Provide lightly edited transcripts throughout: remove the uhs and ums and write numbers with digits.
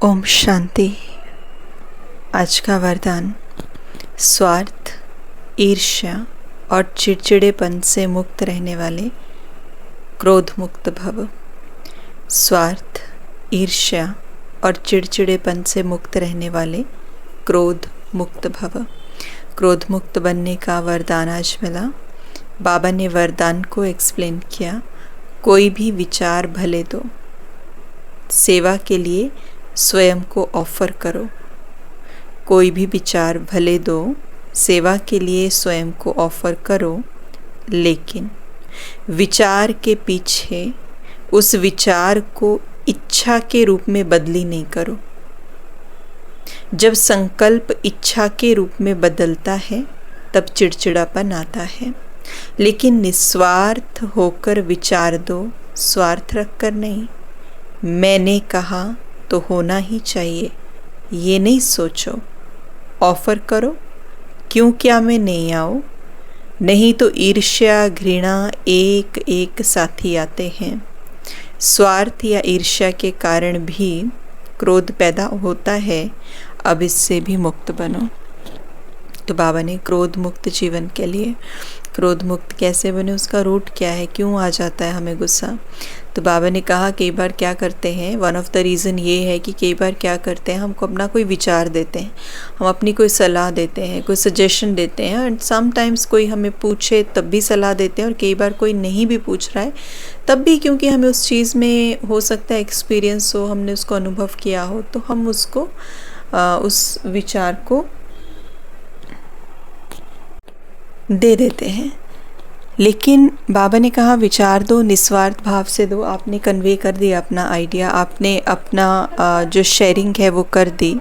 ओम शांति। आज का वरदान स्वार्थ, ईर्ष्या और चिड़चिड़ेपन से मुक्त रहने वाले क्रोध मुक्त भव। स्वार्थ, ईर्ष्या और चिड़चिड़ेपन से मुक्त रहने वाले क्रोध मुक्त भव। क्रोध मुक्त बनने का वरदान आज मिला। बाबा ने वरदान को एक्सप्लेन किया। कोई भी विचार भले दो, सेवा के लिए स्वयं को ऑफर करो। कोई भी विचार भले दो, सेवा के लिए स्वयं को ऑफर करो, लेकिन विचार के पीछे उस विचार को इच्छा के रूप में बदली नहीं करो। जब संकल्प इच्छा के रूप में बदलता है तब चिड़चिड़ापन आता है। लेकिन निस्वार्थ होकर विचार दो, स्वार्थ रखकर नहीं। मैंने कहा तो होना ही चाहिए, ये नहीं सोचो। ऑफर करो, क्यों क्या मैं नहीं आऊँ? नहीं तो ईर्ष्या घृणा एक एक साथी आते हैं। स्वार्थ या ईर्ष्या के कारण भी क्रोध पैदा होता है। अब इससे भी मुक्त बनो। तो बाबा ने क्रोध मुक्त जीवन के लिए, क्रोध मुक्त कैसे बने, उसका रूट क्या है, क्यों आ जाता है हमें गुस्सा। तो बाबा ने कहा कई बार क्या करते हैं, वन ऑफ द रीज़न ये है कि कई बार क्या करते हैं, हमको अपना कोई विचार देते हैं, हम अपनी कोई सलाह देते हैं, कोई सजेशन देते हैं। एंड समटाइम्स कोई हमें पूछे तब भी सलाह देते हैं, और कई बार कोई नहीं भी पूछ रहा है तब भी, क्योंकि हमें उस चीज़ में हो सकता है एक्सपीरियंस हो, हमने उसको अनुभव किया हो, तो हम उसको उस विचार को दे देते हैं। लेकिन बाबा ने कहा विचार दो, निस्वार्थ भाव से दो। आपने कन्वे कर दिया अपना आइडिया, आपने अपना जो शेयरिंग है वो कर दी।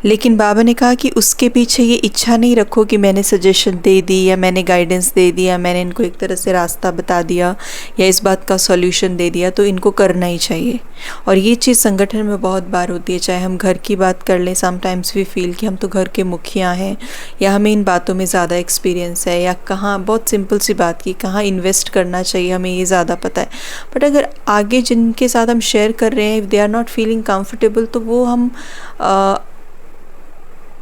लेकिन बाबा ने कहा कि उसके पीछे ये इच्छा नहीं रखो कि मैंने सजेशन दे दी या मैंने गाइडेंस दे दिया, मैंने इनको एक तरह से रास्ता बता दिया या इस बात का सॉल्यूशन दे दिया तो इनको करना ही चाहिए। और ये चीज़ संगठन में बहुत बार होती है। चाहे हम घर की बात कर लें, समटाइम्स वी फील कि हम तो घर के मुखिया हैं या हमें इन बातों में ज़्यादा एक्सपीरियंस है, या कहाँ, बहुत सिंपल सी बात की, कहाँ इन्वेस्ट करना चाहिए हमें ये ज़्यादा पता है। बट अगर आगे जिनके साथ हम शेयर कर रहे हैं, if they are not feeling comfortable, तो वो हम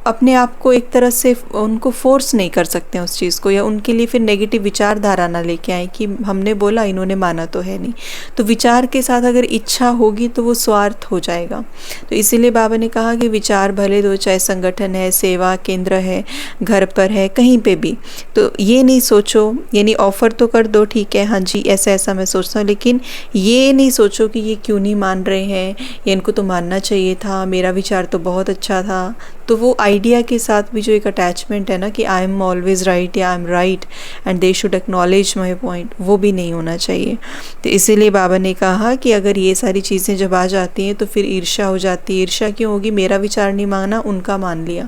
अपने आप को एक तरह से उनको फोर्स नहीं कर सकते हैं उस चीज़ को, या उनके लिए फिर नेगेटिव विचारधारा ना लेके आए कि हमने बोला इन्होंने माना तो है नहीं। तो विचार के साथ अगर इच्छा होगी तो वो स्वार्थ हो जाएगा। तो इसीलिए बाबा ने कहा कि विचार भले दो, चाहे संगठन है, सेवा केंद्र है, घर पर है, कहीं पे भी। तो ये नहीं सोचो, यानी ऑफ़र तो कर दो, ठीक है, हाँ जी ऐसा ऐसा मैं सोचता हूँ, लेकिन ये नहीं सोचो कि ये क्यों नहीं मान रहे हैं, या इनको तो मानना चाहिए था, मेरा विचार तो बहुत अच्छा था। तो वो आइडिया के साथ भी जो एक अटैचमेंट है ना कि आई एम ऑलवेज राइट या I am right and they should acknowledge my point, वो भी नहीं होना चाहिए। तो इसीलिए बाबा ने कहा कि अगर ये सारी चीज़ें जब आ जाती हैं तो फिर ईर्ष्या हो जाती है। ईर्ष्या क्यों होगी? मेरा विचार नहीं माना, उनका मान लिया,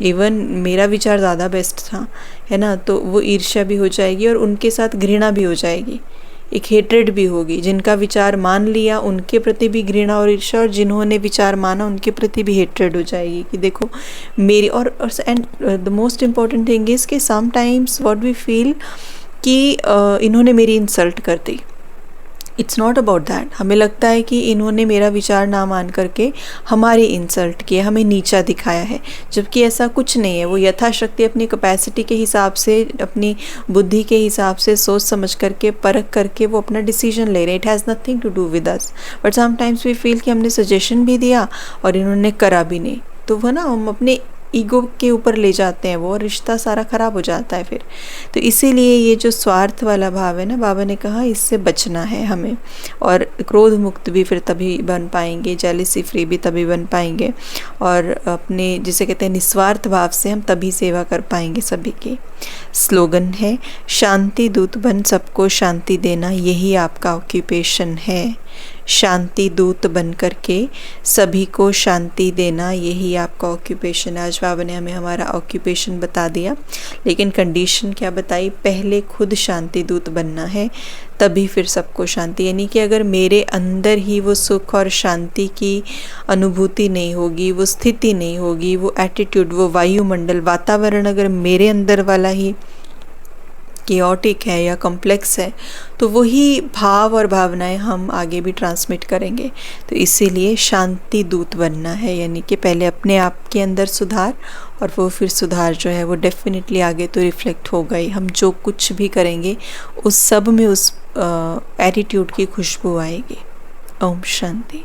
इवन मेरा विचार ज़्यादा बेस्ट था, है ना। तो वो ईर्ष्या भी हो जाएगी और उनके साथ घृणा भी हो जाएगी, एक हेट्रेड भी होगी। जिनका विचार मान लिया उनके प्रति भी घृणा और ईर्ष्या, और जिन्होंने विचार माना उनके प्रति भी हेट्रेड हो जाएगी कि देखो मेरी। और and the most important thing is कि समटाइम्स व्हाट वी फील कि इन्होंने मेरी इंसल्ट कर दी। It's not about that. हमें लगता है कि इन्होंने मेरा विचार ना मान करके हमारी इंसल्ट किया, हमें नीचा दिखाया है, जबकि ऐसा कुछ नहीं है। वो यथाशक्ति अपनी कैपेसिटी के हिसाब से, अपनी बुद्धि के हिसाब से सोच समझ करके, परख करके वो अपना डिसीजन ले रहे हैं। It has nothing to do with us. But sometimes we feel कि हमने सजेशन भी दिया और इन्होंने करा भी नहीं, तो वो ना हम अपने ईगो के ऊपर ले जाते हैं, वो रिश्ता सारा ख़राब हो जाता है फिर। तो इसीलिए ये जो स्वार्थ वाला भाव है ना, बाबा ने कहा इससे बचना है हमें। और क्रोध मुक्त भी फिर तभी बन पाएंगे, जेलिसी फ्री भी तभी बन पाएंगे, और अपने जिसे कहते हैं निस्वार्थ भाव से हम तभी सेवा कर पाएंगे सभी की। स्लोगन है शांति दूत बन सबको शांति देना, यही आपका ऑक्यूपेशन है। शांति दूत बन करके सभी को शांति देना, यही आपका ऑक्यूपेशन है। आज बाबा ने हमें हमारा ऑक्यूपेशन बता दिया, लेकिन कंडीशन क्या बताई? पहले खुद शांति दूत बनना है, तभी फिर सबको शांति। यानी कि अगर मेरे अंदर ही वो सुख और शांति की अनुभूति नहीं होगी, वो स्थिति नहीं होगी, वो एटीट्यूड, वो वायुमंडल, वातावरण अगर मेरे अंदर वाला ही केओटिक है या कॉम्प्लेक्स है, तो वही भाव और भावनाएं हम आगे भी ट्रांसमिट करेंगे। तो इसीलिए शांति दूत बनना है, यानी कि पहले अपने आप के अंदर सुधार, और वो फिर सुधार जो है वो डेफिनेटली आगे तो रिफ्लेक्ट होगा ही। हम जो कुछ भी करेंगे उस सब में उस एटीट्यूड की खुशबू आएगी। ओम शांति।